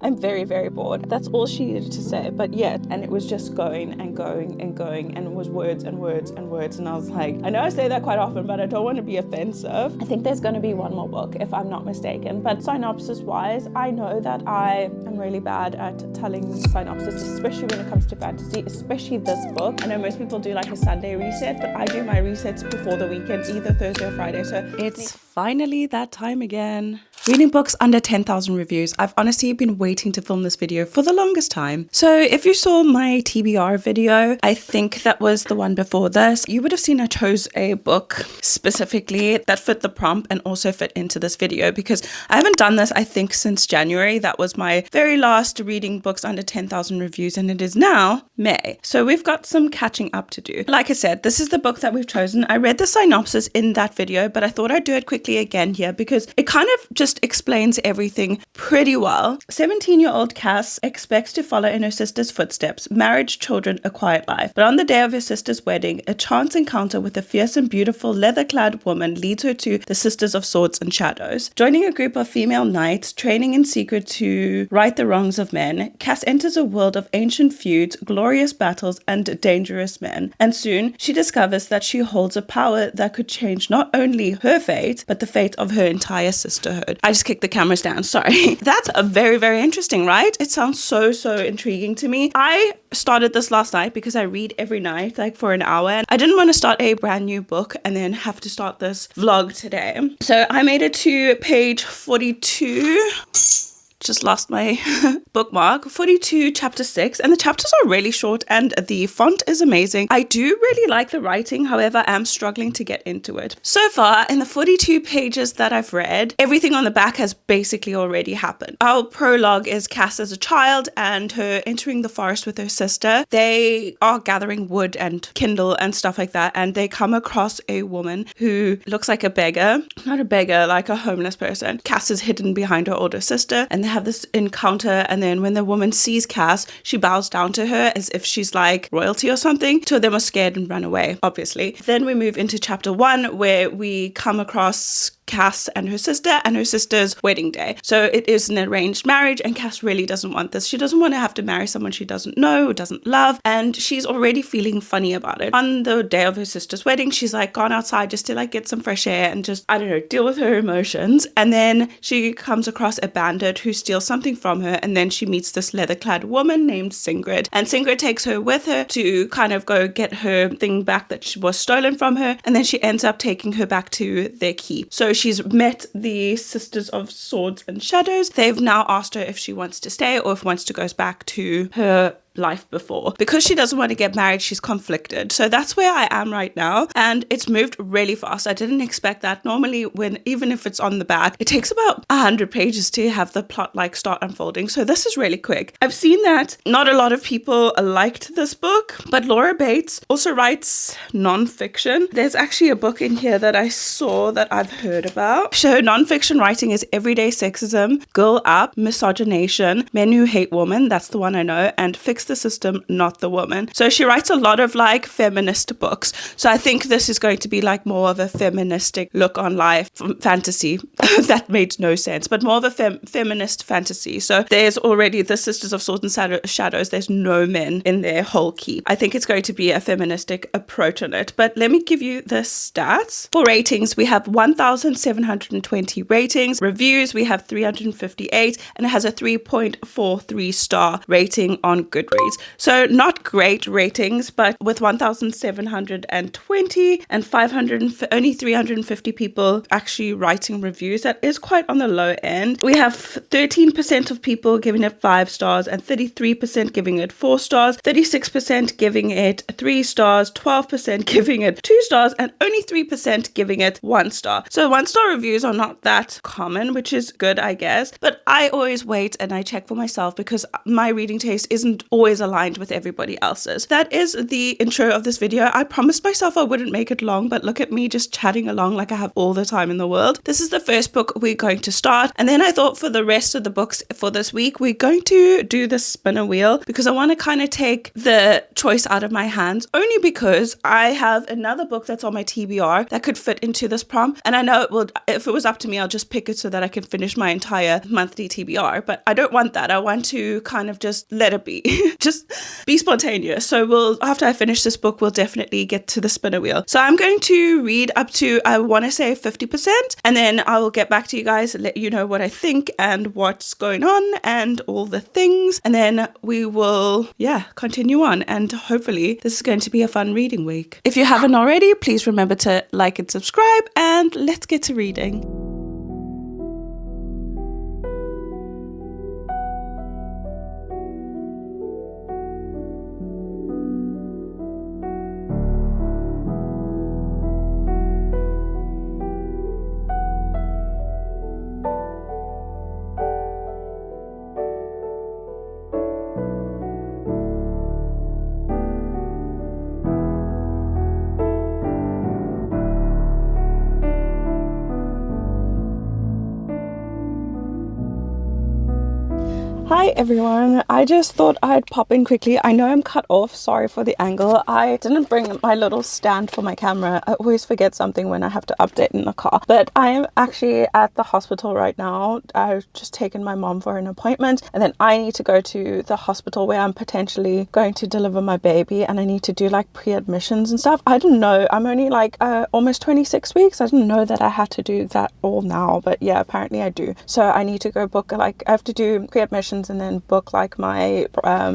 I'm very, very bored. That's all she needed to say. But yet, and it was just going and going and going, and it was words and words and words. And I was like, I know I say that quite often, but I don't want to be offensive. I think there's going to be one more book, if I'm not mistaken. But synopsis wise, I know that I am really bad at telling synopsis, especially when it comes to fantasy, especially this book. I know most people do like a Sunday reset, but I do my resets before the weekend, either Thursday or Friday. So it's finally that time again. Reading books under 10,000 reviews. I've honestly been waiting to film this video for the longest time. So if you saw my TBR video, I think that was the one before this, you would have seen I chose a book specifically that fit the prompt and also fit into this video, because I haven't done this, I think, since January. That was my very last reading books under 10,000 reviews, and it is now May. So we've got some catching up to do. Like I said, this is the book that we've chosen. I read the synopsis in that video, but I thought I'd do it quickly again here because it kind of just explains everything pretty well. 17-year-old Cass expects to follow in her sister's footsteps, marriage, children, a quiet life. But on the day of her sister's wedding, a chance encounter with a fierce and beautiful leather-clad woman leads her to the Sisters of Swords and Shadows. Joining a group of female knights, training in secret to right the wrongs of men, Cass enters a world of ancient feuds, glorious battles, and dangerous men. And soon, she discovers that she holds a power that could change not only her fate, but the fate of her entire sisterhood. I just kicked the cameras down, sorry. That's a very, very interesting, right? It sounds so intriguing to me. I started this last night because I read every night, like for an hour, and I didn't want to start a brand new book and then have to start this vlog today. So I made it to page 42. Just lost my bookmark. 42, chapter 6, and the chapters are really short and the font is amazing. I do really like the writing, however, I'm struggling to get into it. So far, in the 42 pages that I've read, everything on the back has basically already happened. Our prologue is Cass as a child and her entering the forest with her sister. They are gathering wood and kindle and stuff like that, and they come across a woman who looks like a beggar. Not a beggar, like a homeless person. Cass is hidden behind her older sister, and they have this encounter, and then when the woman sees Cass, she bows down to her as if she's like royalty or something. Two of them are scared and run away, obviously. Then we move into chapter 1, where we come across Cass and her sister's wedding day. So it is an arranged marriage, and Cass really doesn't want this. She doesn't want to have to marry someone she doesn't know, doesn't love, and she's already feeling funny about it. On the day of her sister's wedding, she's like gone outside just to like get some fresh air and just, I don't know, deal with her emotions. And then she comes across a bandit who steals something from her, and then she meets this leather-clad woman named Sigrid, and Sigrid takes her with her to kind of go get her thing back that was stolen from her, and then she ends up taking her back to their keep. So she's met the Sisters of Swords and Shadows. They've now asked her if she wants to stay or if wants to go back to her life before. Because she doesn't want to get married, she's conflicted. So that's where I am right now, and it's moved really fast. I didn't expect that. Normally, when even if it's on the back, it takes about 100 pages to have the plot like start unfolding. So this is really quick. I've seen that not a lot of people liked this book, but Laura Bates also writes non-fiction. There's actually a book in here that I saw that I've heard about. So non-fiction writing is Everyday Sexism, Girl Up, Misogynation, Men Who Hate Women, that's the one I know, and Fix the System, Not the Woman. So she writes a lot of like feminist books. So I think this is going to be like more of a feministic look on life, fantasy. That made no sense, but more of a feminist fantasy. So there's already the Sisters of Swords and Shadows. There's no men in their whole keep. I think it's going to be a feministic approach on it. But let me give you the stats. For ratings, we have 1,720 ratings. Reviews, we have 358, and it has a 3.43 star rating on Goodreads. So not great ratings, but with 1,720 and only 350 people actually writing reviews, that is quite on the low end. We have 13% of people giving it 5 stars and 33% giving it 4 stars, 36% giving it 3 stars, 12% giving it 2 stars, and only 3% giving it 1 star. So 1-star reviews are not that common, which is good, I guess. But I always wait and I check for myself because my reading taste isn't always always aligned with everybody else's. That is the intro of this video. I promised myself I wouldn't make it long, but look at me just chatting along like I have all the time in the world. This is the first book we're going to start, and then I thought for the rest of the books for this week, we're going to do the spinner wheel because I want to kind of take the choice out of my hands, only because I have another book that's on my TBR that could fit into this prompt, and I know it will, if it was up to me, I'll just pick it so that I can finish my entire monthly TBR, but I don't want that. I want to kind of just let it be, just be spontaneous. So after I finish this book, we'll definitely get to the spinner wheel. So I'm going to read up to, I want to say 50%, and then I will get back to you guys, let you know what I think and what's going on and all the things, and then we will, continue on, and hopefully this is going to be a fun reading week. If you haven't already, please remember to like and subscribe, and let's get to reading. Hi everyone, I just thought I'd pop in quickly. I know I'm cut off, sorry for the angle. I didn't bring my little stand for my camera. I always forget something when I have to update in the car. But I am actually at the hospital right now. I've just taken my mom for an appointment, and then I need to go to the hospital where I'm potentially going to deliver my baby, and I need to do like pre-admissions and stuff. I didn't know, I'm only like almost 26 weeks. I didn't know that I had to do that all now, but yeah, apparently I do. So I need to go book, like I have to do pre-admissions and then book like my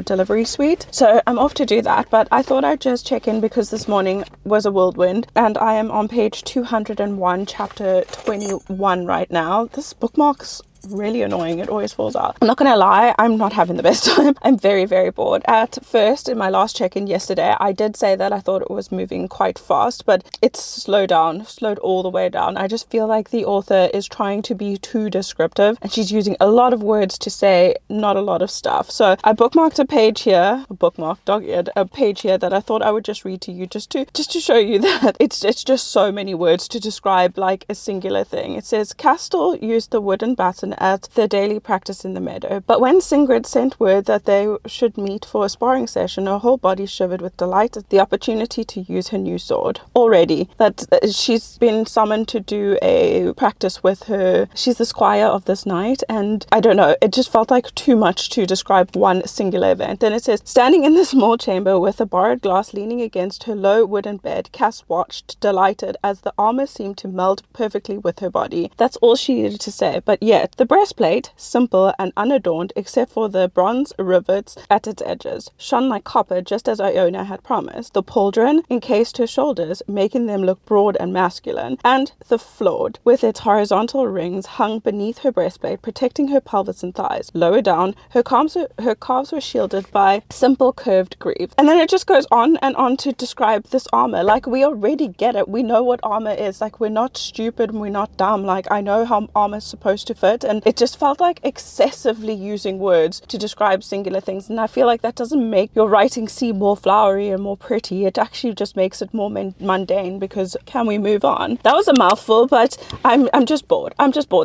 delivery suite. So I'm off to do that, but I thought I'd just check in because this morning was a whirlwind, and I am on page 201, chapter 21 right now. This bookmark's really annoying. It always falls out. I'm not gonna lie, I'm not having the best time. I'm very, very bored. At first, in my last check-in yesterday, I did say that I thought it was moving quite fast, but it's slowed all the way down. I just feel like the author is trying to be too descriptive, and she's using a lot of words to say not a lot of stuff. So I bookmarked a page here, a page here that I thought I would just read to you, just to show you that it's just so many words to describe like a singular thing. It says, Castell used the wooden baton at their daily practice in the meadow, but when Sigrid sent word that they should meet for a sparring session, her whole body shivered with delight at the opportunity to use her new sword. Already that she's been summoned to do a practice with her, she's the squire of this knight, and I don't know, it just felt like too much to describe one singular event. Then it says, standing in the small chamber with a borrowed glass leaning against her low wooden bed, Cass watched, delighted, as the armor seemed to meld perfectly with her body. That's all she needed to say, but yet the breastplate, simple and unadorned except for the bronze rivets at its edges, shone like copper just as Iona had promised. The pauldron encased her shoulders, making them look broad and masculine, and the flord, with its horizontal rings, hung beneath her breastplate, protecting her pelvis and thighs. Lower down, her calves were shielded by simple curved greaves. And then it just goes on and on to describe this armor. Like, we already get it. We know what armor is. Like, we're not stupid and we're not dumb. Like, I know how armor's supposed to fit, and it just felt like excessively using words to describe singular things, and I feel like that doesn't make your writing seem more flowery and more pretty. It actually just makes it more mundane, because can we move on? That was a mouthful, but I'm just bored.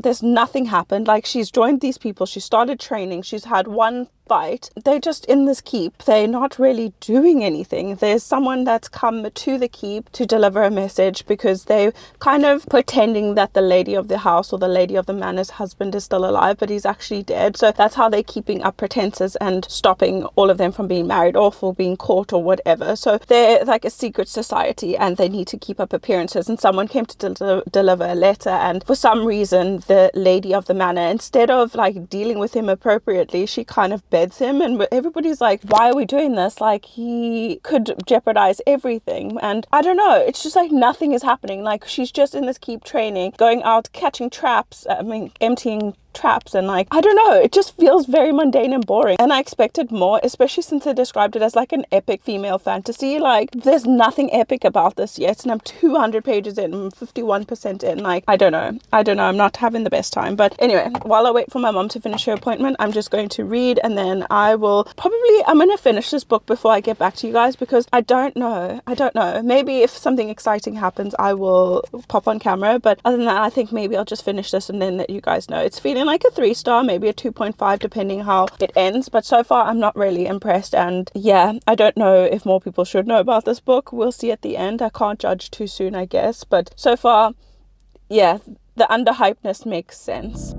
There's nothing happened. Like, she's joined these people, she started training, she's had one fight. They're just in this keep. They're not really doing anything. There's someone that's come to the keep to deliver a message because they're kind of pretending that the lady of the house or the lady of the manor's husband is still alive, but he's actually dead. So that's how they're keeping up pretenses and stopping all of them from being married off or being caught or whatever. So they're like a secret society and they need to keep up appearances. And someone came to deliver a letter, and for some reason the lady of the manor, instead of like dealing with him appropriately, she kind of beds him, and everybody's like, why are we doing this? Like, he could jeopardize everything. And I don't know, it's just like nothing is happening. Like, she's just in this keep training, going out, catching traps, emptying traps and like, I don't know, it just feels very mundane and boring. And I expected more, especially since they described it as like an epic female fantasy. Like, there's nothing epic about this yet, and I'm 200 pages in, I'm 51% in. Like, I don't know, I'm not having the best time. But anyway, while I wait for my mom to finish her appointment, I'm just going to read, and then I'm gonna finish this book before I get back to you guys, because I don't know, maybe if something exciting happens I will pop on camera, but other than that, I think maybe I'll just finish this and then let you guys know. It's feeling like a 3-star, maybe a 2.5, depending how it ends, but so far I'm not really impressed. And yeah, I don't know if more people should know about this book. We'll see at the end. I can't judge too soon, I guess, but so far, yeah, the underhypeness makes sense.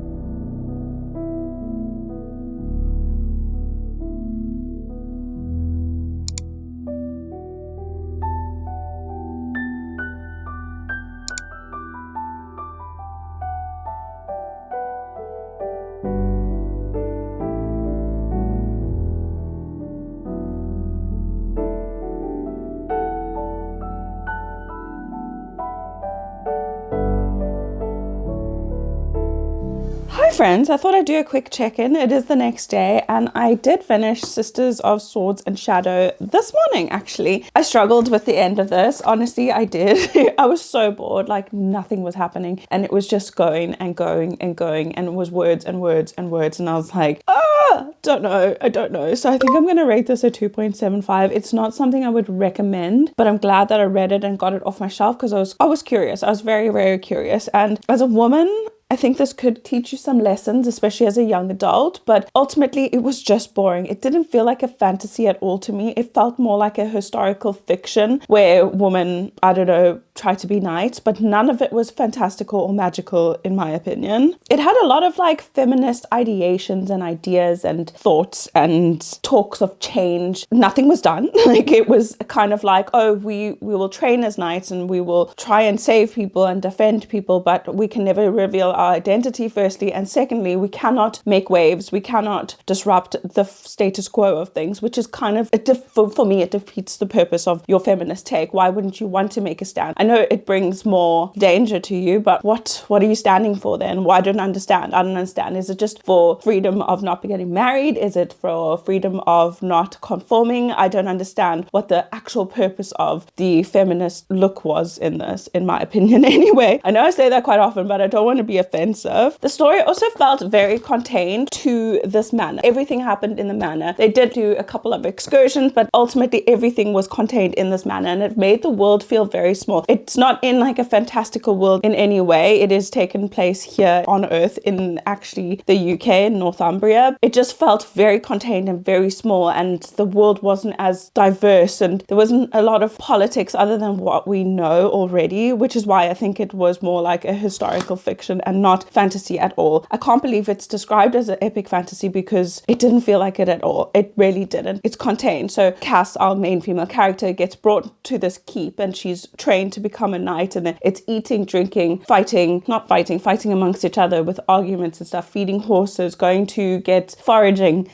Hi friends, I thought I'd do a quick check-in. It is the next day and I did finish Sisters of Swords and Shadow this morning actually. I struggled with the end of this, honestly I did. I was so bored, like nothing was happening and it was just going and going and going, and it was words and words and words, and I was like, I don't know. So I think I'm gonna rate this a 2.75. It's not something I would recommend, but I'm glad that I read it and got it off my shelf because I was curious. I was very, very curious, and as a woman, I think this could teach you some lessons, especially as a young adult, but ultimately it was just boring. It didn't feel like a fantasy at all to me. It felt more like a historical fiction where women, I don't know, try to be knights, but none of it was fantastical or magical in my opinion. It had a lot of like feminist ideations and ideas and thoughts and talks of change. Nothing was done. Like, it was kind of like, oh, we will train as knights and we will try and save people and defend people, but we can never reveal our identity, firstly, and secondly, we cannot make waves, we cannot disrupt the status quo of things, which is kind of for me, it defeats the purpose of your feminist take. Why wouldn't you want to make a stand? I know it brings more danger to you, but what are you standing for then? Well, I don't understand. Is it just for freedom of not getting married? Is it for freedom of not conforming? I don't understand what the actual purpose of the feminist look was in this, in my opinion anyway. I know I say that quite often, but I don't want to be offensive. The story also felt very contained to this manor. Everything happened in the manor. They did do a couple of excursions, but ultimately everything was contained in this manor, and it made the world feel very small. It's not in like a fantastical world in any way. It is taken place here on Earth in actually the UK, in Northumbria. It just felt very contained and very small, and the world wasn't as diverse, and there wasn't a lot of politics other than what we know already, which is why I think it was more like a historical fiction and not fantasy at all. I can't believe it's described as an epic fantasy because it didn't feel like it at all. It really didn't. It's contained. So Cass, our main female character, gets brought to this keep and she's trained to become a knight, and then it's eating, drinking, fighting amongst each other with arguments and stuff, feeding horses, going to get foraging,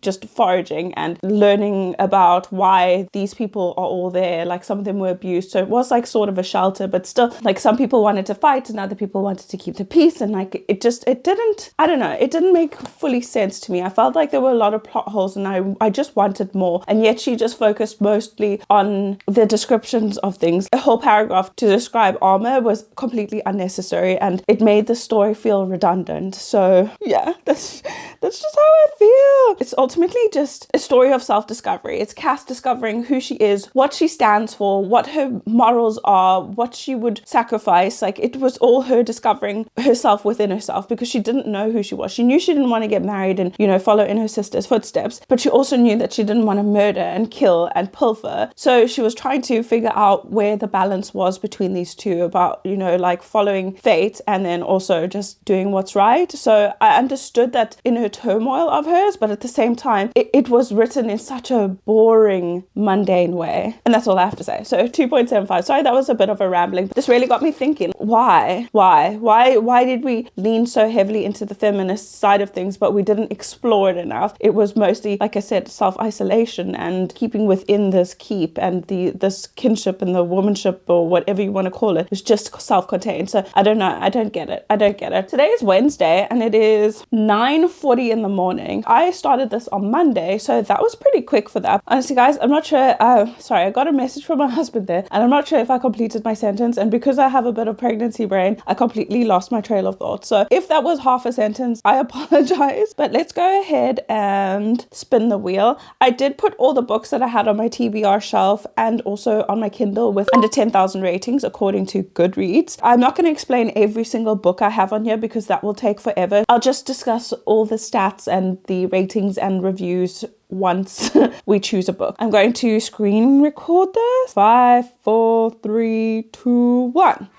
just foraging and learning about why these people are all there. Like, some of them were abused, so it was like sort of a shelter, but still, like, some people wanted to fight and other people wanted to keep the peace, and like it didn't make fully sense to me. I felt like there were a lot of plot holes and I just wanted more, and yet she just focused mostly on the descriptions of things. A whole paragraph to describe armor was completely unnecessary and it made the story feel redundant. So yeah, that's just how I feel. It's ultimately just a story of self-discovery. It's Cass discovering who she is, what she stands for, what her morals are, what she would sacrifice. Like, it was all her discovering herself within herself, because she didn't know who she was. She knew she didn't want to get married and, you know, follow in her sister's footsteps, but she also knew that she didn't want to murder and kill and pilfer. So she was trying to figure out where the balance was between these two, about, you know, like following fate and then also just doing what's right. So I understood that in her turmoil of hers, but at the same time, it was written in such a boring, mundane way. And that's all I have to say. So 2.75. Sorry, that was a bit of a rambling, but this really got me thinking, why? Why did we lean so heavily into the feminist side of things, but we didn't explore it enough? It was mostly, like I said, self-isolation and keeping within this keep and this kinship and the womanship, or whatever you want to call it. It's just self-contained. So I don't know. I don't get it. Today is Wednesday and it is 9:40 in the morning. I started this on Monday, so that was pretty quick for that. Honestly, guys, I'm not sure. Sorry, I got a message from my husband there, and I'm not sure if I completed my sentence. And because I have a bit of pregnancy brain, I completely lost my trail of thought. So if that was half a sentence, I apologize. But let's go ahead and spin the wheel. I did put all the books that I had on my TBR shelf and also on my Kindle with under 10,000 ratings according to Goodreads. I'm not going to explain every single book I have on here because that will take forever. I'll just discuss all the stats and the ratings and reviews once we choose a book. I'm going to screen record this. 5, 4, 3, 2, 1.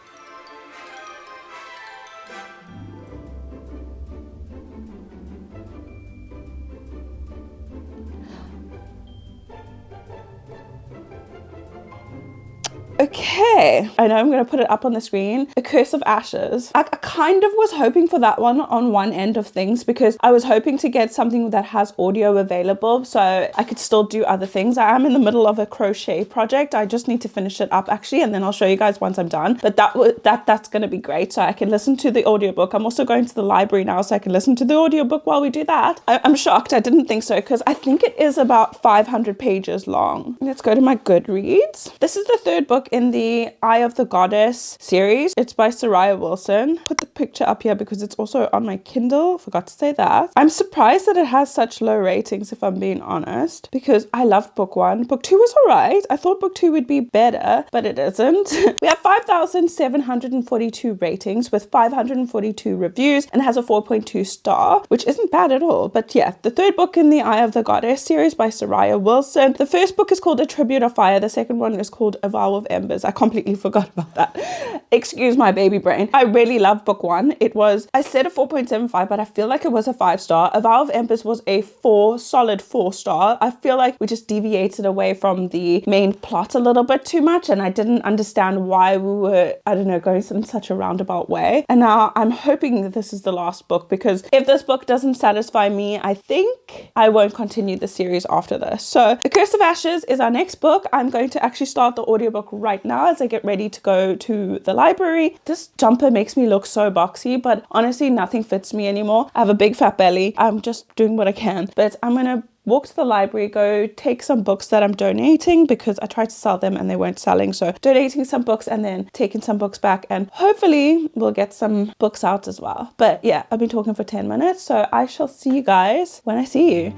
Okay, I know I'm going to put it up on the screen. A Curse of Ashes. I kind of was hoping for that one on one end of things because I was hoping to get something that has audio available so I could still do other things. I am in the middle of a crochet project. I just need to finish it up actually, and then I'll show you guys once I'm done. But that's going to be great. So I can listen to the audiobook. I'm also going to the library now so I can listen to the audiobook while we do that. I'm shocked. I didn't think so because I think it is about 500 pages long. Let's go to my Goodreads. This is the third book in the Eye of the Goddess series. It's by Soraya Wilson. Put the picture up here because it's also on my Kindle. Forgot to say that. I'm surprised that it has such low ratings, if I'm being honest, because I loved book 1. Book 2 was alright. I thought book 2 would be better, but it isn't. We have 5,742 ratings with 542 reviews and has a 4.2 star, which isn't bad at all. But yeah, the third book in the Eye of the Goddess series by Soraya Wilson. The first book is called A Tribute of Fire. The second one is called A Vow of Embers. I completely forgot about that. Excuse my baby brain. I really loved book 1. I said a 4.75, but I feel like it was a 5-star. A Vow of Embers was a solid 4-star. I feel like we just deviated away from the main plot a little bit too much, and I didn't understand why we were, I don't know, going in such a roundabout way. And now I'm hoping that this is the last book, because if this book doesn't satisfy me, I think I won't continue the series after this. So The Curse of Ashes is our next book. I'm going to actually start the audiobook right now as I get ready to go to the library. This jumper makes me look so boxy, but honestly nothing fits me anymore. I have a big fat belly. I'm just doing what I can, but I'm gonna walk to the library, go take some books that I'm donating because I tried to sell them and they weren't selling. So donating some books and then taking some books back, and hopefully we'll get some books out as well. But yeah, I've been talking for 10 minutes, so I shall see you guys when I see you.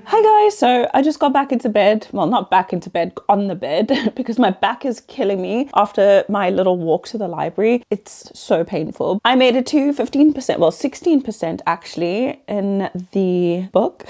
Hi guys, so I just got back into bed. Well, not back into bed, on the bed, because my back is killing me after my little walk to the library. It's so painful. I made it to 15%, well 16% actually in the book.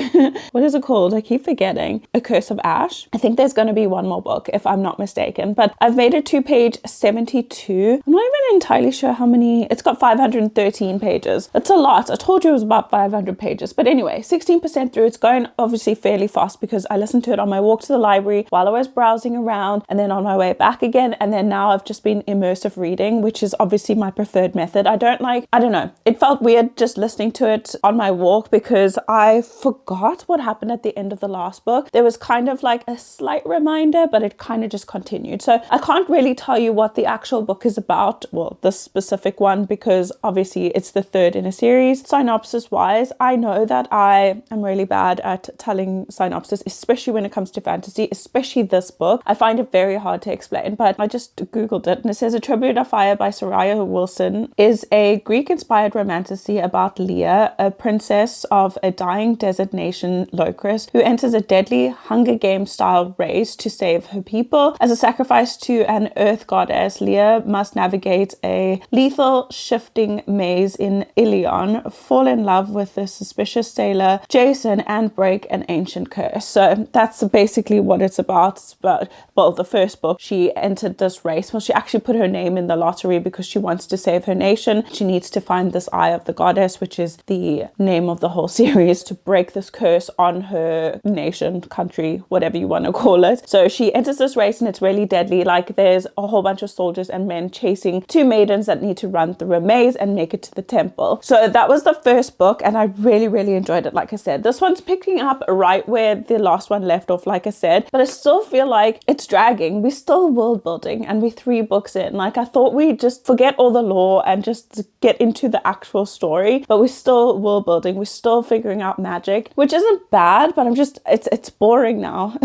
What is it called? I keep forgetting. A Curse of Ash. I think there's going to be one more book if I'm not mistaken, but I've made it to page 72. I'm not even entirely sure how many. It's got 513 pages. It's a lot. I told you it was about 500 pages, but anyway, 16% through. It's going obviously fairly fast because I listened to it on my walk to the library while I was browsing around, and then on my way back again, and then now I've just been immersive reading, which is obviously my preferred method. I don't know, it felt weird just listening to it on my walk because I forgot what happened at the end of the last book. There was kind of like a slight reminder, but it kind of just continued. So I can't really tell you what the actual book is about, well, this specific one, because obviously it's the third in a series. Synopsis wise, I know that I am really bad at telling synopsis, especially when it comes to fantasy, especially this book. I find it very hard to explain, but I just googled it and it says A Tribute of Fire by Soraya Wilson is a Greek-inspired romantasy about Leah, a princess of a dying desert nation, Locris, who enters a deadly Hunger Games style race to save her people. As a sacrifice to an earth goddess, Leah must navigate a lethal shifting maze in Ilion, fall in love with the suspicious sailor Jason, and break an ancient curse. So that's basically what it's about. It's about, well, the first book, she entered this race. Well, she actually put her name in the lottery because she wants to save her nation. She needs to find this Eye of the Goddess, which is the name of the whole series, to break this curse on her nation, country, whatever you want to call it. So she enters this race and it's really deadly. Like there's a whole bunch of soldiers and men chasing two maidens that need to run through a maze and make it to the temple. So that was the first book and I really, really enjoyed it. Like I said, this one's picking up right where the last one left off, like I said, but I still feel like it's dragging. We're still world building and we're 3 books in. Like I thought we'd just forget all the lore and just get into the actual story, but we're still world building. We're still figuring out magic, which isn't bad, but it's boring now.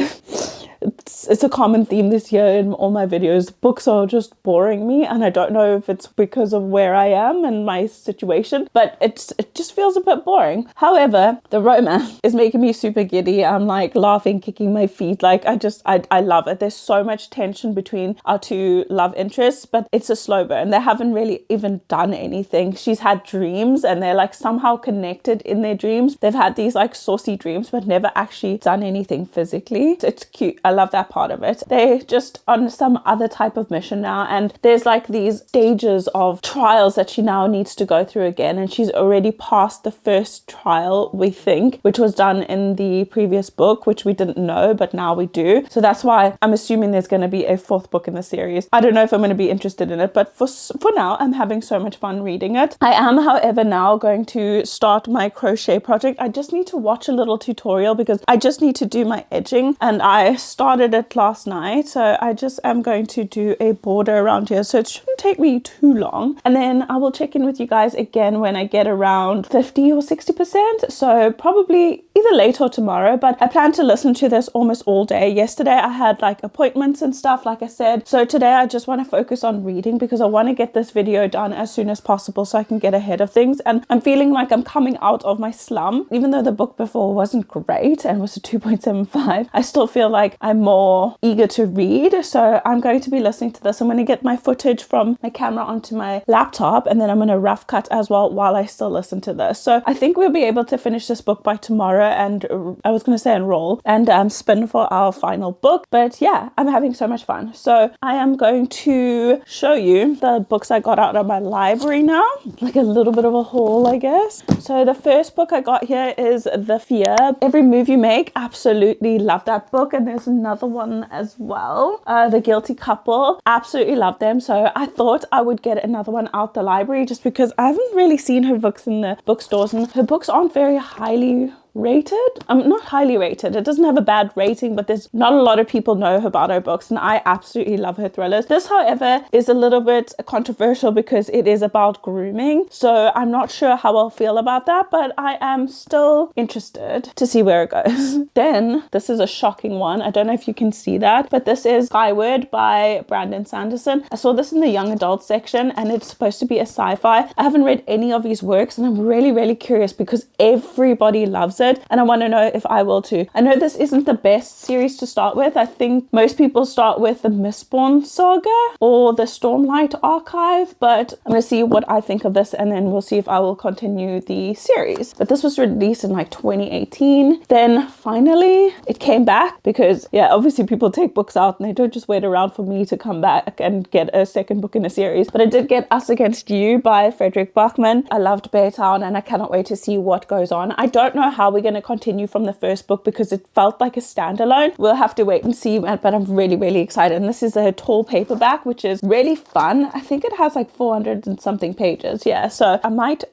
It's a common theme this year in all my videos. Books are just boring me, and I don't know if it's because of where I am and my situation, but it just feels a bit boring. However, the romance is making me super giddy. I'm like laughing, kicking my feet. Like I love it. There's so much tension between our 2 love interests, but it's a slow burn. They haven't really even done anything. She's had dreams and they're like somehow connected in their dreams. They've had these like saucy dreams, but never actually done anything physically. It's cute. I love that part of it. They're just on some other type of mission now, and there's like these stages of trials that she now needs to go through again, and she's already passed the first trial, we think, which was done in the previous book, which we didn't know, but now we do. So that's why I'm assuming there's going to be a 4th book in the series. I don't know if I'm going to be interested in it, but for now I'm having so much fun reading it. I am, however, now going to start my crochet project. I just need to watch a little tutorial because I just need to do my edging, and I started it last night, so I just am going to do a border around here, so it shouldn't take me too long, and then I will check in with you guys again when I get around 50 or 60%, so probably either later or tomorrow. But I plan to listen to this almost all day. Yesterday I had like appointments and stuff, like I said, so today I just want to focus on reading because I want to get this video done as soon as possible so I can get ahead of things. And I'm feeling like I'm coming out of my slump. Even though the book before wasn't great and was a 2.75, I still feel like I'm more eager to read. So I'm going to be listening to this. I'm going to get my footage from my camera onto my laptop, and then I'm going to rough cut as well while I still listen to this. So I think we'll be able to finish this book by tomorrow, and I was going to say enroll and spin for our final book. But yeah, I'm having so much fun. So I am going to show you the books I got out of my library now, like a little bit of a haul, I guess. So the first book I got here is The Fear, Every Move You Make. Absolutely love that book. And there's another one as well, The Guilty Couple. Absolutely love them. So I thought I would get another one out the library just because I haven't really seen her books in the bookstores, and her books aren't very highly rated. Not highly rated. It doesn't have a bad rating, but there's not a lot of people know about her books, and I absolutely love her thrillers. This, however, is a little bit controversial because it is about grooming, so I'm not sure how I'll feel about that, but I am still interested to see where it goes. Then this is a shocking one. I don't know if you can see that, but this is Skyward by Brandon Sanderson. I saw this in the young adult section, and it's supposed to be a sci-fi. I haven't read any of his works, and I'm really, really curious because everybody loves it, and I want to know if I will too. I know this isn't the best series to start with. I think most people start with the Mistborn saga or the Stormlight archive, but I'm going to see what I think of this, and then we'll see if I will continue the series. But this was released in like 2018. Then finally it came back because, yeah, obviously people take books out and they don't just wait around for me to come back and get a second book in a series. But I did get Us Against You by Frederick Bachman. I loved Beartown, and I cannot wait to see what goes on. I don't know how we're going to continue from the first book because it felt like a standalone. We'll have to wait and see, but I'm really, really excited. And this is a tall paperback, which is really fun. I think it has like 400 and something pages. Yeah, so I might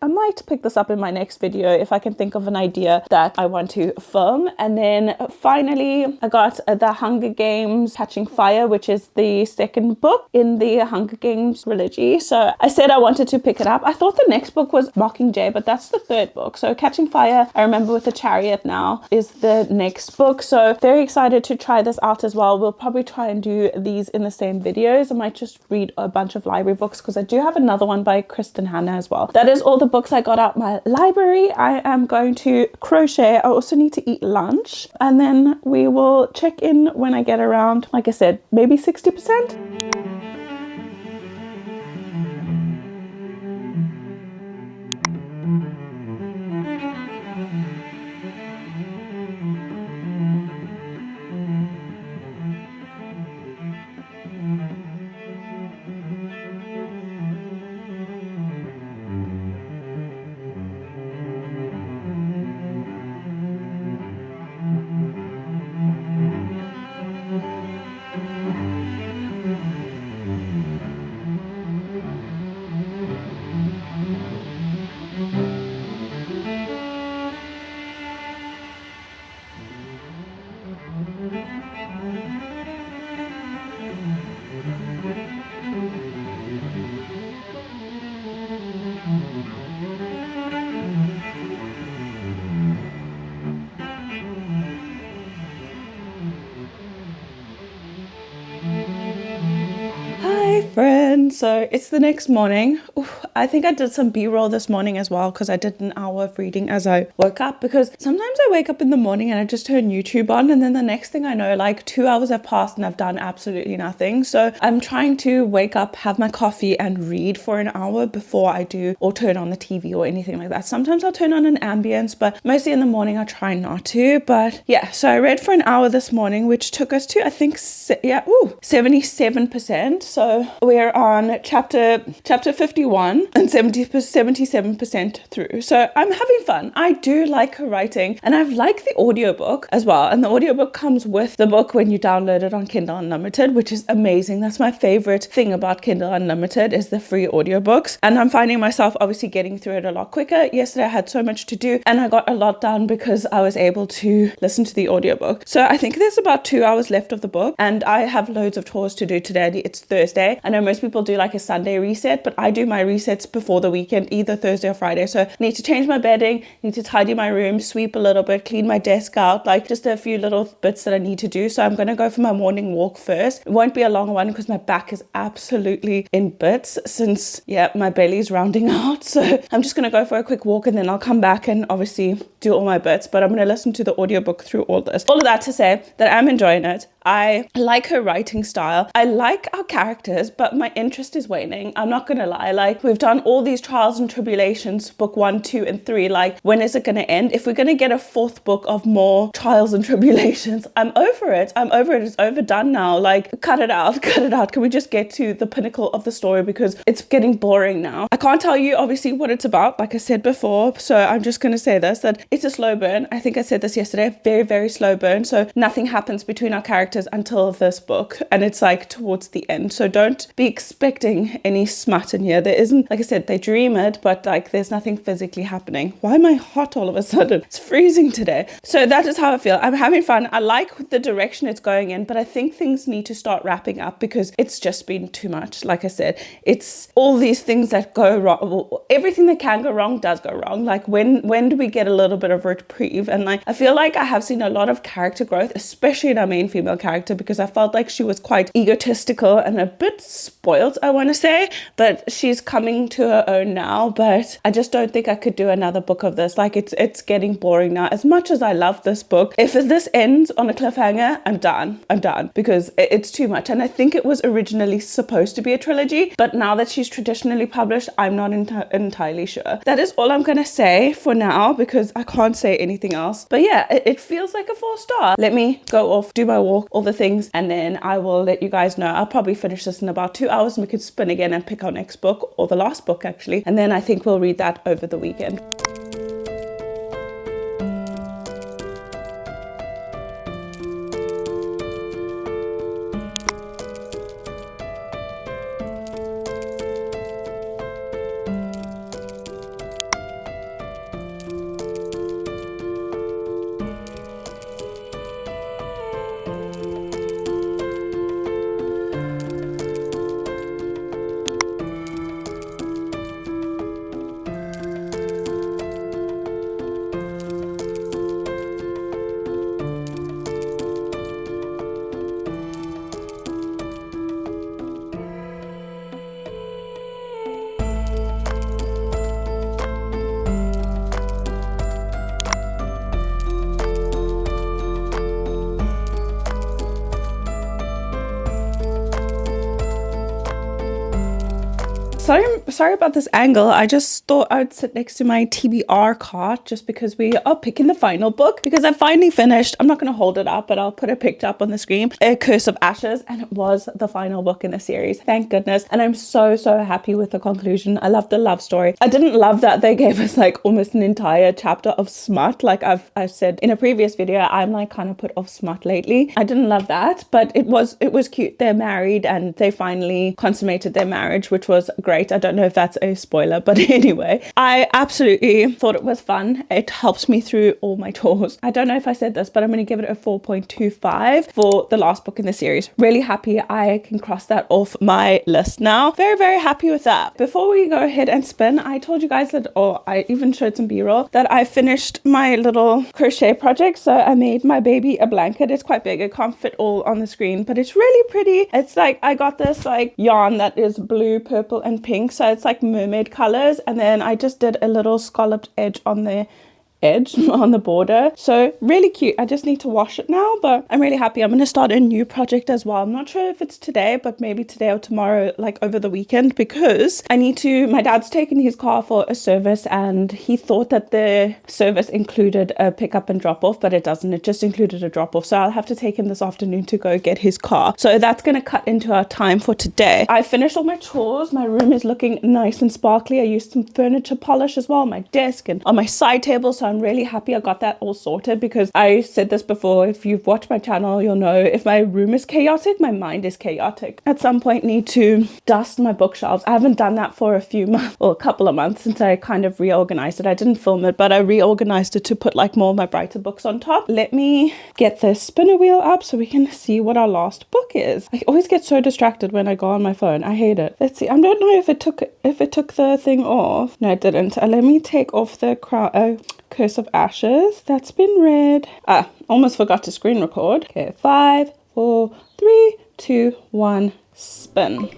pick this up in my next video if I can think of an idea that I want to film. And then finally, I got The Hunger Games Catching Fire, which is the second book in the Hunger Games trilogy. So I said I wanted to pick it up. I thought the next book was Mockingjay, but that's the third book. So Catching Fire, I remember with the Chariot now, is the next book. So very excited to try this out as well. We'll probably try and do these in the same videos. I might just read a bunch of library books because I do have another one by Kristen Hanna as well. That is all the books I got out my library. I am going to crochet. I also need to eat lunch, and then we will check in when I get around, like I said, maybe 60%. weekend. So it's the next morning. Oof, I think I did some B-roll this morning as well because I did an hour of reading as I woke up, because sometimes I wake up in the morning and I just turn YouTube on, and then the next thing I know, like 2 hours have passed and I've done absolutely nothing. So I'm trying to wake up, have my coffee and read for an hour before I do or turn on the TV or anything like that. Sometimes I'll turn on an ambience, but mostly in the morning I try not to. But yeah, so I read for an hour this morning, which took us to, I think, 77%. So we're on chapter 51 and 77% through. So I'm having fun. I do like her writing, and I've liked the audiobook as well. And the audiobook comes with the book when you download it on Kindle Unlimited, which is amazing. That's my favorite thing about Kindle Unlimited, is the free audiobooks. And I'm finding myself obviously getting through it a lot quicker. Yesterday I had so much to do and I got a lot done because I was able to listen to the audiobook. So I think there's about 2 hours left of the book, and I have loads of chores to do today. It's Thursday. I know most people do like a Sunday reset, but I do my resets before the weekend, either Thursday or Friday. So I need to change my bedding, need to tidy my room, sweep a little bit, clean my desk out, like just a few little bits that I need to do. So I'm going to go for my morning walk first. It won't be a long one because my back is absolutely in bits since, yeah, my belly's rounding out. So I'm just going to go for a quick walk and then I'll come back and obviously do all my bits. But I'm going to listen to the audiobook through all this. All of that to say that I'm enjoying it. I like her writing style. I like our characters, but my interest is waning. I'm not going to lie. Like, we've done all these trials and tribulations, book 1, 2, and 3. Like, when is it going to end? If we're going to get a 4th book of more trials and tribulations, I'm over it. I'm over it. It's overdone now. Like, cut it out. Cut it out. Can we just get to the pinnacle of the story? Because it's getting boring now. I can't tell you, obviously, what it's about, like I said before. So I'm just going to say this, that it's a slow burn. I think I said this yesterday. Very, very slow burn. So nothing happens between our characters until this book, and it's like towards the end. So don't be expecting any smut in here. There isn't, like I said, they dream it, but like there's nothing physically happening. Why am I hot all of a sudden? It's freezing today. So that is how I feel. I'm having fun. I like the direction it's going in, but I think things need to start wrapping up because it's just been too much. Like I said, it's all these things that go wrong. Everything that can go wrong does go wrong. Like when do we get a little bit of reprieve? And like I feel like I have seen a lot of character growth, especially in our main female character, because I felt like she was quite egotistical and a bit spoiled, I want to say, but she's coming to her own now. But I just don't think I could do another book of this. Like it's getting boring now. As much as I love this book, if this ends on a cliffhanger, I'm done because it's too much. And I think it was originally supposed to be a trilogy, but now that she's traditionally published, I'm not entirely sure. That is all I'm gonna say for now because I can't say anything else. But yeah, it feels like a 4-star. Let me go off, do my walk, all the things, and then I will let you guys know. I'll probably finish this in about 2 hours and we could spin again and pick our next book, or the last book actually, and then I think we'll read that over the weekend. Sorry about this angle. I just thought I would sit next to my TBR cart just because we are picking the final book, because I finally finished. I'm not going to hold it up, but I'll put it picked up on the screen. A Curse of Ashes, and it was the final book in the series. Thank goodness. And I'm so happy with the conclusion. I love the love story. I didn't love that they gave us like almost an entire chapter of smut. Like I've said in a previous video, I'm like kind of put off smut lately. I didn't love that, but it was cute. They're married and they finally consummated their marriage, which was great. great. I don't know if that's a spoiler, but anyway, I absolutely thought it was fun. It helps me through all my chores. I don't know if I said this, but I'm going to give it a 4.25 for the last book in the series. Really happy I can cross that off my list now. Very, very happy with that. Before we go ahead and spin, I told you guys that, or I even showed some b-roll, that I finished my little crochet project. So I made my baby a blanket. It's quite big. It can't fit all on the screen, but it's really pretty. It's like, I got this like yarn that is blue, purple, and pink. So it's like mermaid colors. And then I just did a little scalloped edge on the on the border. So really cute. I just need to wash it now, but I'm really happy. I'm going to start a new project as well. I'm not sure if it's today, but maybe today or tomorrow, like over the weekend, because I need to, my dad's taken his car for a service and he thought that the service included a pickup and drop off, but it doesn't. It just included a drop off. So I'll have to take him this afternoon to go get his car. So that's going to cut into our time for today. I finished all my chores. My room is looking nice and sparkly. I used some furniture polish as well on my desk and on my side table. So I'm really happy I got that all sorted, because I said this before, if you've watched my channel, you'll know if my room is chaotic, my mind is chaotic. At some point need to dust my bookshelves. I haven't done that for a few months, or a couple of months, since I kind of reorganized it. I didn't film it, but I reorganized it to put like more of my brighter books on top. Let me get the spinner wheel up so we can see what our last book is. I always get so distracted when I go on my phone. I hate it. Let's see. I don't know if it took the thing off. No, it didn't. Let me take off the crown. Curse of Ashes. That's been read. Almost forgot to screen record. Okay, 5, 4, 3, 2, 1, spin.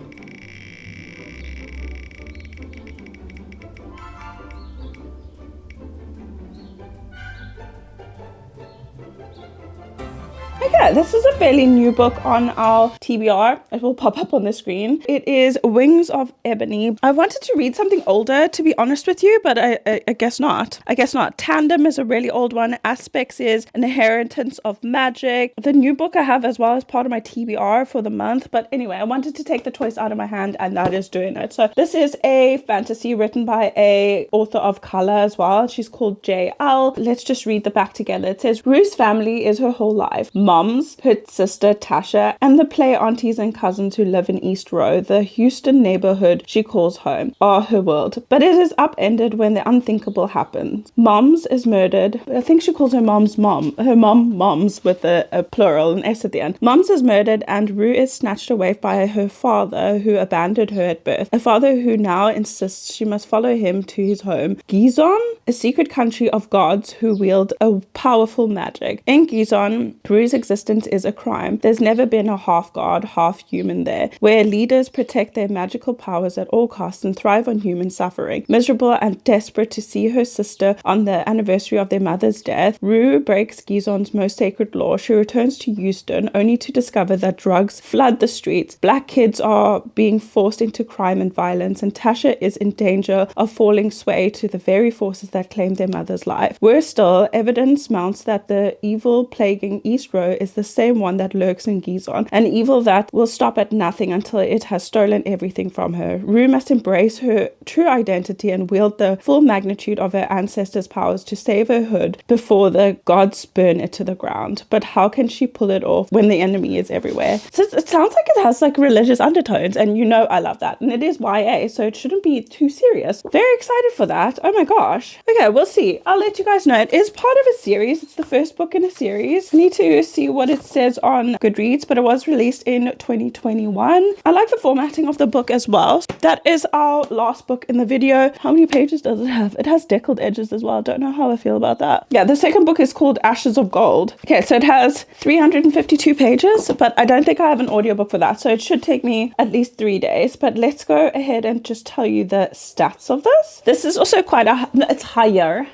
Okay, this is a fairly new book on our TBR. It will pop up on the screen. It is Wings of Ebony. I wanted to read something older, to be honest with you, but I guess not. I guess not. Tandem is a really old one. Aspects is An Inheritance of Magic. The new book I have as well as part of my TBR for the month. But anyway, I wanted to take the choice out of my hand, and that is doing it. So this is a fantasy written by a author of color as well. She's called J.L. Let's just read the back together. It says, Rue's family is her whole life. Moms, her sister Tasha, and the play aunties and cousins who live in East Row, the Houston neighborhood she calls home, are her world. But it is upended when the unthinkable happens. Moms is murdered. I think she calls her mom's mom. Her moms with a plural, an S at the end. Moms is murdered and Rue is snatched away by her father, who abandoned her at birth. A father who now insists she must follow him to his home, Gizon, a secret country of gods who wield a powerful magic. In Gizon, Rue's existence is a crime. There's never been a half god, half human there, where leaders protect their magical powers at all costs and thrive on human suffering. Miserable and desperate to see her sister on the anniversary of their mother's death, Rue breaks Gizon's most sacred law. She returns to Houston only to discover that drugs flood the streets. Black kids are being forced into crime and violence, and Tasha is in danger of falling sway to the very forces that claimed their mother's life. Worse still, evidence mounts that the evil plaguing East Row is the same one that lurks in Gizon, an evil that will stop at nothing until it has stolen everything from her. Rue must embrace her true identity and wield the full magnitude of her ancestors' powers to save her hood before the gods burn it to the ground. But how can she pull it off when the enemy is everywhere? So it sounds like it has like religious undertones, and you know I love that. And it is YA, so it shouldn't be too serious. Very excited for that. Oh my gosh. Okay, we'll see. I'll let you guys know. It is part of a series. It's the first book in a series. I need to see what it says on Goodreads, but it was released in 2021. I like the formatting of the book as well. That is our last book in the video. How many pages does it have? It has deckled edges as well. Don't know how I feel about that. Yeah, the second book is called Ashes of Gold. Okay, so it has 352 pages, but I don't think I have an audiobook for that, so it should take me at least 3 days. But let's go ahead and just tell you the stats of this. This is also quite it's higher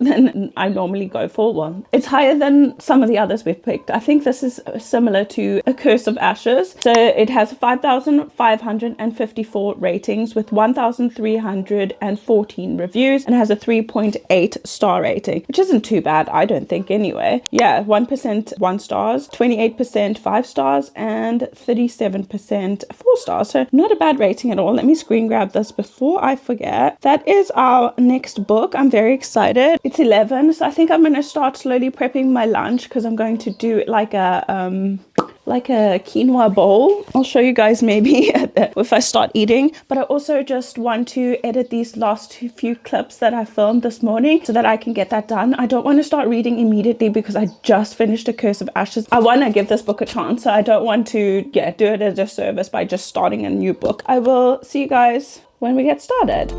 than I normally go for. Well, it's higher than some of the others we've picked. I think this is similar to A Curse of Ashes. So it has 5,554 ratings with 1,314 reviews and has a 3.8 star rating, which isn't too bad, I don't think anyway. Yeah, 1% 1 stars, 28% 5 stars, and 37% 4 stars. So not a bad rating at all. Let me screen grab this before I forget. That is our next book. I'm very excited. It's 11, so I think I'm going to start slowly prepping my lunch, because I'm going to do like a like a quinoa bowl. I'll show you guys maybe if I start eating, but I also just want to edit these last few clips that I filmed this morning so that I can get that done. I don't want to start reading immediately because I just finished A Curse of Ashes. I want to give this book a chance, so I don't want to do it as a service by just starting a new book. I will see you guys when we get started.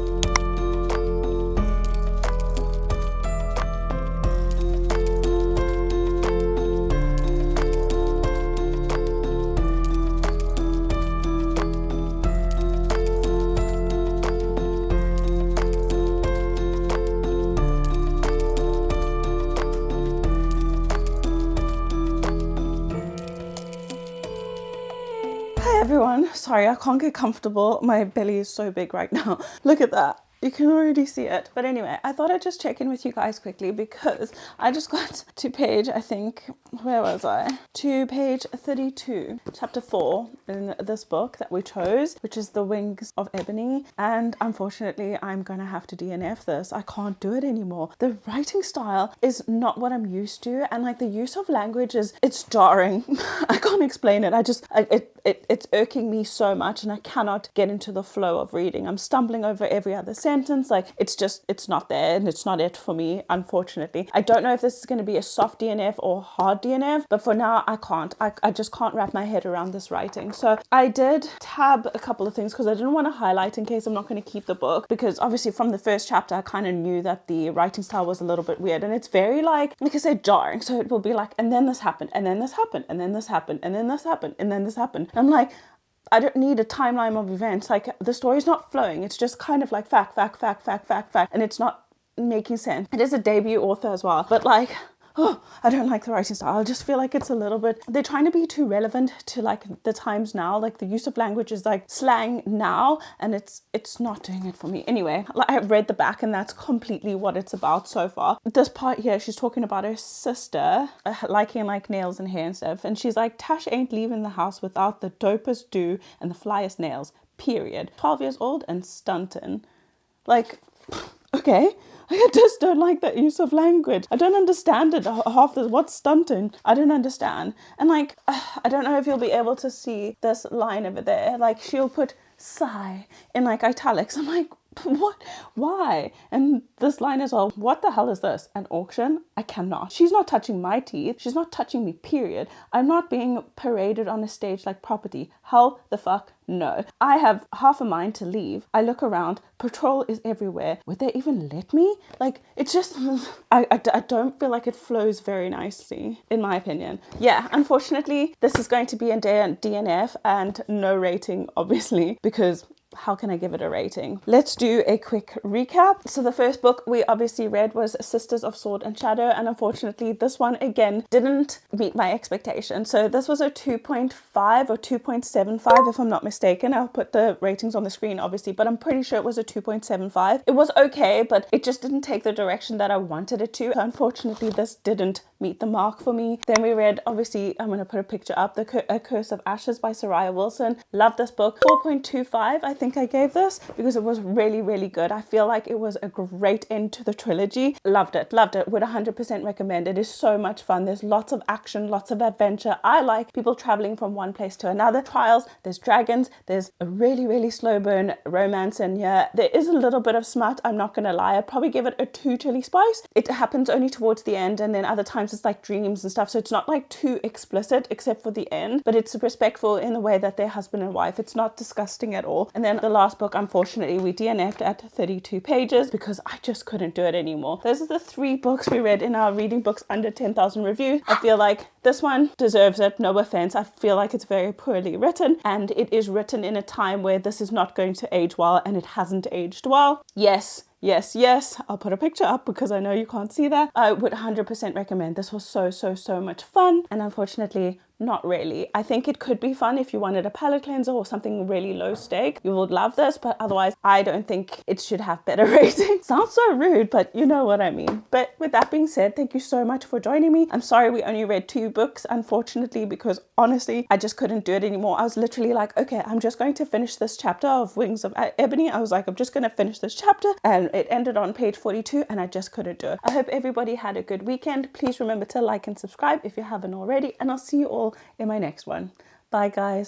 Everyone, sorry, I can't get comfortable. My belly is so big right now. Look at that. You can already see it. But anyway, I thought I'd just check in with you guys quickly because I just got to page, I think, where was I? To page 32, chapter 4 in this book that we chose, which is The Wings of Ebony. And unfortunately, I'm going to have to DNF this. I can't do it anymore. The writing style is not what I'm used to. And like the use of language it's jarring. I can't explain it. It's irking me so much and I cannot get into the flow of reading. I'm stumbling over every other sentence. Like it's not there and it's not it for me, unfortunately. I don't know if this is going to be a soft DNF or hard DNF, but for now I can't. I just can't wrap my head around this writing. So I did tab a couple of things because I didn't want to highlight in case I'm not going to keep the book, because obviously from the first chapter I kind of knew that the writing style was a little bit weird and it's very like I said, jarring. So it will be like, and then this happened, and then this happened, and then this happened, and then this happened, and then this happened. I'm like, I don't need a timeline of events. Like the story's not flowing. It's just kind of like fact. And it's not making sense. It is a debut author as well. But like, I don't like the writing style. I just feel like it's a little bit, they're trying to be too relevant to like the times now. Like the use of language is like slang now and it's not doing it for me. Anyway, like I've read the back and that's completely what it's about so far. This part here, she's talking about her sister liking like nails and hair and stuff. And she's like, Tash ain't leaving the house without the dopest do and the flyest nails, period. 12 years old and stunting. Like, okay. I just don't like that use of language. I don't understand it. Half this, what's stunting? I don't understand. And like, I don't know if you'll be able to see this line over there. Like she'll put sigh in like italics. I'm like, what? Why? And this line as well, what the hell is this? An auction? I cannot. She's not touching my teeth. She's not touching me, period. I'm not being paraded on a stage like property. Hell the fuck no. I have half a mind to leave. I look around. Patrol is everywhere. Would they even let me? Like, it's just, I don't feel like it flows very nicely, in my opinion. Yeah, unfortunately, this is going to be a DNF and no rating, obviously, because how can I give it a rating? Let's do a quick recap. So the first book we obviously read was Sisters of Sword and Shadow, and unfortunately this one again didn't meet my expectations. So this was a 2.5 or 2.75 if I'm not mistaken. I'll put the ratings on the screen obviously, but I'm pretty sure it was a 2.75. It was okay, but it just didn't take the direction that I wanted it to. So unfortunately this didn't meet the mark for me. Then we read, obviously I'm going to put a picture up, A Curse of Ashes by Soraya Wilson. Love this book. 4.25 I think I gave this because it was really, really good. I feel like it was a great end to the trilogy. Loved it. Would 100% recommend. It is so much fun. There's lots of action, lots of adventure. I like people traveling from one place to another. Trials, there's dragons, there's a really, really slow burn romance in here. There is a little bit of smut, I'm not gonna lie. I'd probably give it a 2 chili spice. It happens only towards the end, and then other times it's like dreams and stuff, so it's not like too explicit except for the end, but it's respectful in the way that they're husband and wife. It's not disgusting at all. And then the last book, unfortunately, we DNF'd at 32 pages because I just couldn't do it anymore. Those are the 3 books we read in our reading books under 10,000 reviews. I feel like this one deserves it, no offense. I feel like it's very poorly written, and it is written in a time where this is not going to age well, and it hasn't aged well. Yes, I'll put a picture up because I know you can't see that. I would 100% recommend. This was so much fun, and unfortunately not really. I think it could be fun if you wanted a palate cleanser or something really low stake. You would love this, but otherwise I don't think it should have better ratings. Sounds so rude, but you know what I mean. But with that being said, thank you so much for joining me. I'm sorry we only read 2 books, unfortunately, because honestly I just couldn't do it anymore. I was literally like, okay, I'm just going to finish this chapter of Wings of Ebony. I was like, I'm just going to finish this chapter, and it ended on page 42 and I just couldn't do it. I hope everybody had a good weekend. Please remember to like and subscribe if you haven't already, and I'll see you all all in my next one. Bye guys.